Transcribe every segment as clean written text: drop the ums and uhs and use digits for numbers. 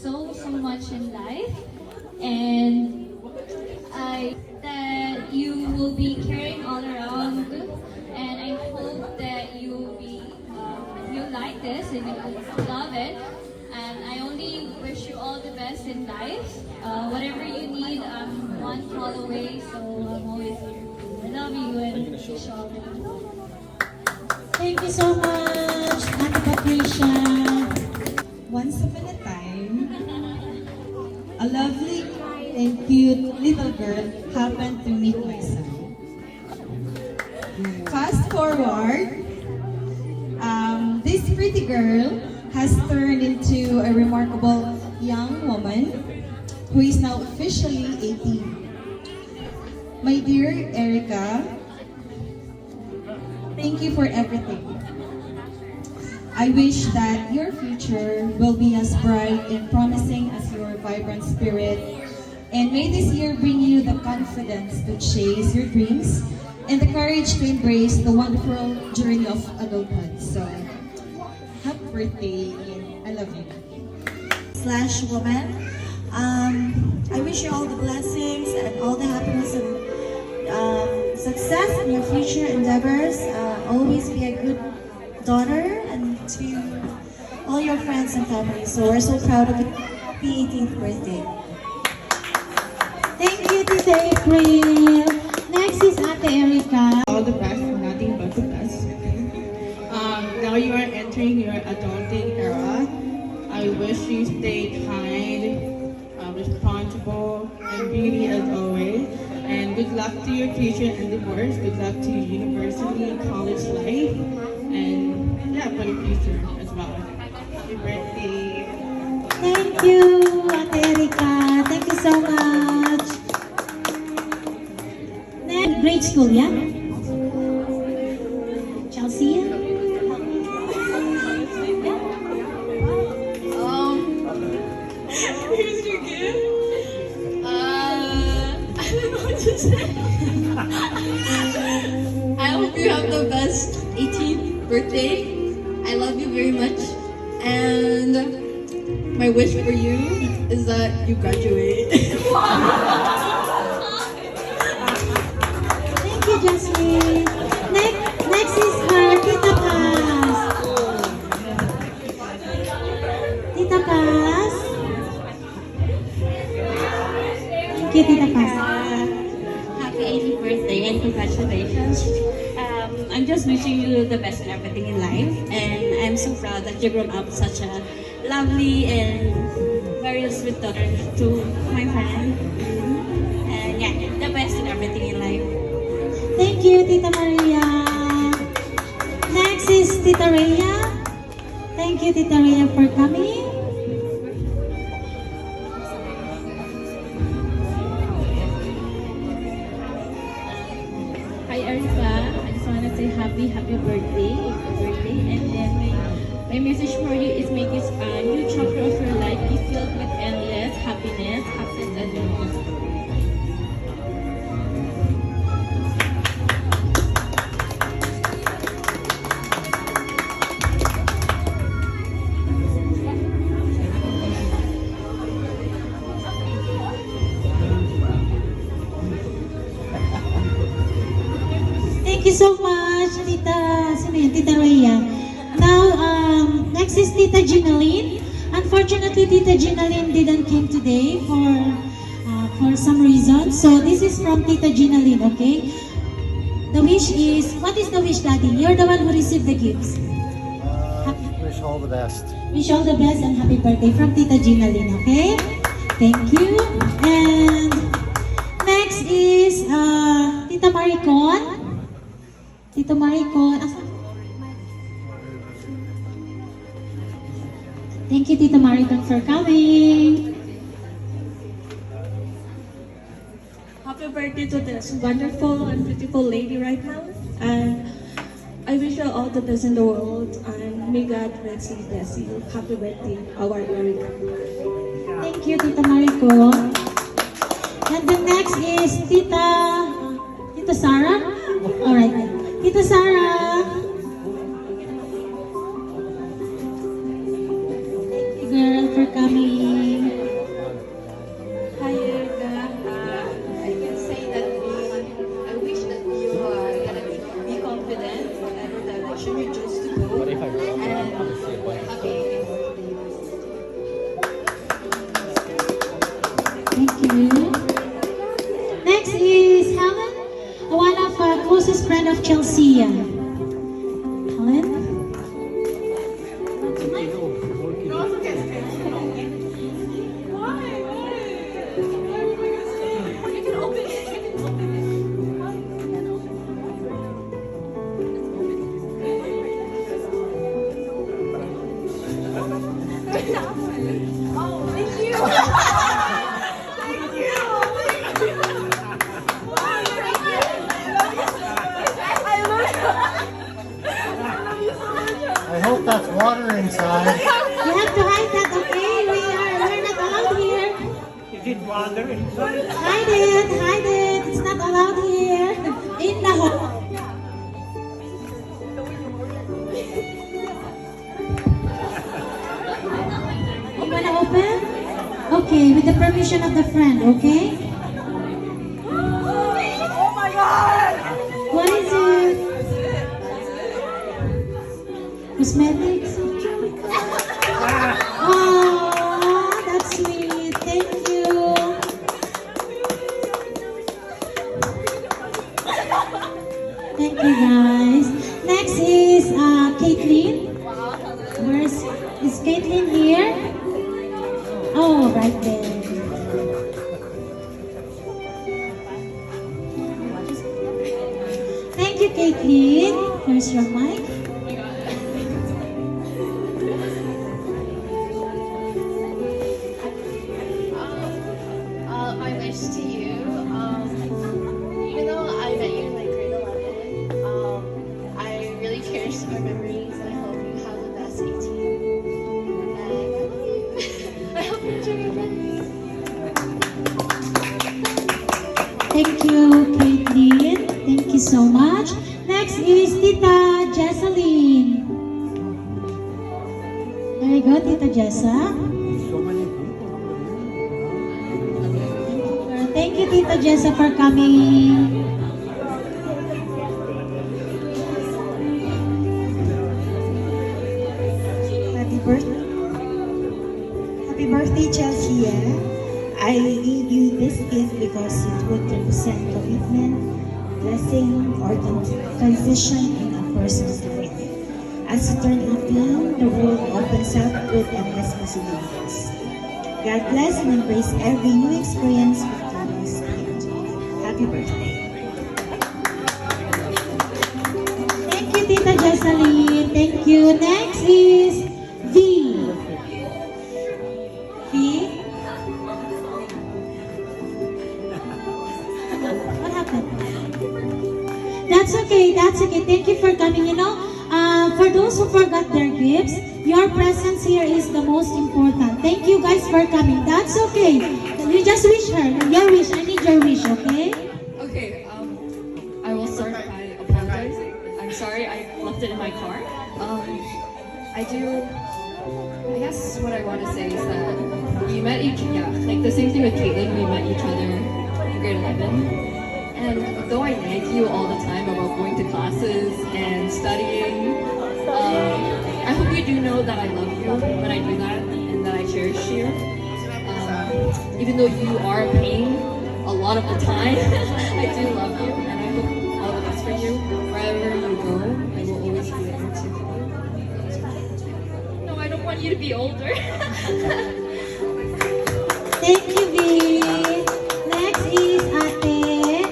so much in life, and I that you will be carrying all around, and I hope that you will be you like this and you will love it. And I only wish you all the best in life. Whatever you need, I'm one call away, so I'm always here. I love you and wish you all the best. Thank you so much, Ate Patricia. Once upon a time, a lovely and cute little girl happened to meet my son. Fast forward, this pretty girl has turned into a remarkable young woman who is now officially 18. My dear Erica, thank you for everything. I wish that your future will be as bright and promising as your vibrant spirit. And may this year bring you the confidence to chase your dreams and the courage to embrace the wonderful journey of adulthood. So, happy birthday, and I love you. Slash woman. I wish you all the blessings and all the happiness and success in your future endeavors. Always be a good daughter, and to all your friends and family. So we're so proud of your 18th birthday. Thank you, Tita April. Next is Ate Erica. All the best and nothing but the best. Now you are entering your adulting era. I wish you stay kind, responsible, and beauty as always. And good luck to your future endeavors. Good luck to your university and college life. And yeah, for the future as well. Happy birthday. Thank you, Ate Erica. Thank you so much. Next, grade school, yeah? Chelsea? Here's your gift. I don't know what to say. I hope you have the best 18th birthday. I love you very much. And my wish for you is that you graduate. Thank you, Jasmine. Next is her Tita Paz. Tita Paz. Thank you, Tita Paz. Happy 18th birthday and congratulations. I'm just wishing you the best in everything in life, and I'm so proud that you grown up such a lovely and very sweet daughter to my friend. And yeah, the best in everything in life. Thank you, Tita Maria. Next is Tita Rhea. Thank you, Tita Rhea, for coming. Hi Erica, I just want to say happy birthday, and then my message for you is make this new chapter of your life be filled with endless happiness, success, and joy. Thank you so much, Tita Rhea. Now, next is Tita Ginaline. Unfortunately, Tita Ginaline didn't came today for some reason. So this is from Tita Ginaline, okay? The wish is, what is the wish, Daddy? You're the one who received the gifts. Wish all the best. Wish all the best and happy birthday from Tita Ginaline, okay? Thank you. And next is Tita Maricon. Tita Maricon. Thank you, Tita Maricon, for coming. Happy birthday to this wonderful and beautiful lady right now. And I wish you all the best in the world. And may God richly bless you. Happy birthday, our Erica. Thank you, Tita Maricon. And the next is Tita Sarah. All right, Tita Sarah. Thank you, girl, for coming. Thank you. Next is Helen, one of our closest friend of Chelsea. Helen? I hope that's water inside. You have to hide that, okay? We're not allowed here. Is it water inside? Hide it. It's not allowed here. In the home. You wanna open? Okay, with the permission of the friend, okay? Oh my god! What is it? Cosmetics? Oh, that's sweet. Thank you. Thank you, guys. Next is Caitlin. Is Caitlin here? Oh, right there. Thank you, Caitlin. Here's your mic. My wish to you, even though I met you in like grade 11, I really cherish our memories. I hope you have the best 18. And I hope you enjoy your friends. Thank you, Caitlin. Thank you so much. Next is Tita Jesseline. There you go, Tita Jessa. So many people. Thank you, Tita Jessa, for coming. Happy birthday, Chelsea. I gave you this gift because it would represent commitment, blessing, or transition in a person's life. As you turn 18, the world opens up with endless possibilities. God bless and embrace every new experience with your spirit. Happy birthday. Thank you, Tita Jesseline. Thank you. Next is V. V? What happened? That's okay. That's okay. Thank you for coming. You know, for those who forgot their gifts, your presence here is the most important. Thank you guys for coming. That's okay. You just wish her. Your wish. I need your wish, okay? Okay, I will start by apologizing. I'm sorry I left it in my car. I guess what I want to say is that we met like the same thing with Caitlin, we met each other in grade 11. And though I nag you all the time about going to classes and studying, I hope you do know that I love you when I do that and that I cherish you. Even though you are a pain a lot of the time, I do love you and I hope all the best for you. Wherever you go, I will always be able to. No, I don't want you to be older. Thank you, V. Next is Ate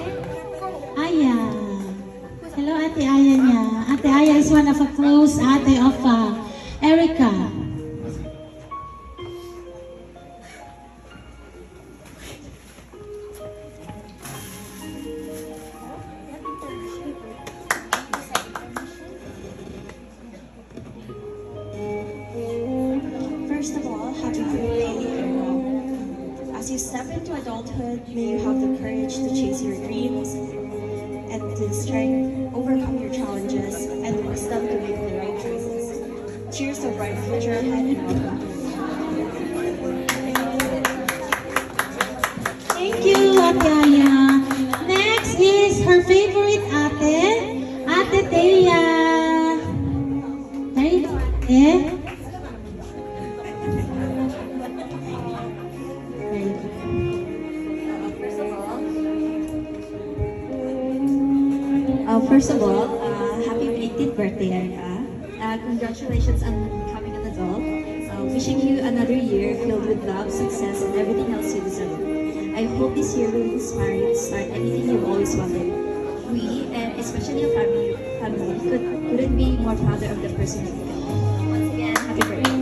Aya. Hello, Ate Aya niya. Ate Aya is one of a close ate of Erica. First of all, happy birthday, Era. As you step into adulthood, may you have the courage to chase your dreams and the strength overcome your challenges and the wisdom to make the right choices. Cheers to a bright future ahead and welcome. Thank you, Ate Aya. Next is her favorite ate, Ate Thea. There you go, Ate. There you go. First of all, happy 18th birthday, Erica. Congratulations on becoming an adult. Wishing you another year filled with love, success, and everything else you deserve. I hope this year will inspire you to start anything you've always wanted. We, and especially your family couldn't be more prouder of the person you become. Once again, happy birthday.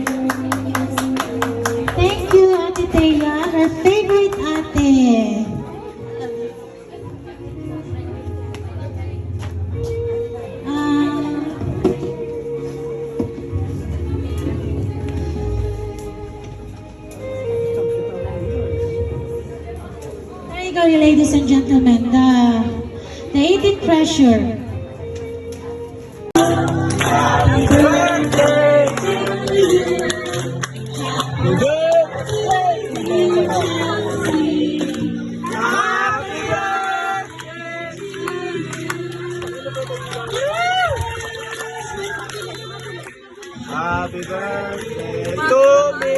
Thank you, Ate Thea, our favorite ate. There you go, ladies and gentlemen, the 18th treasure. Happy birthday to me.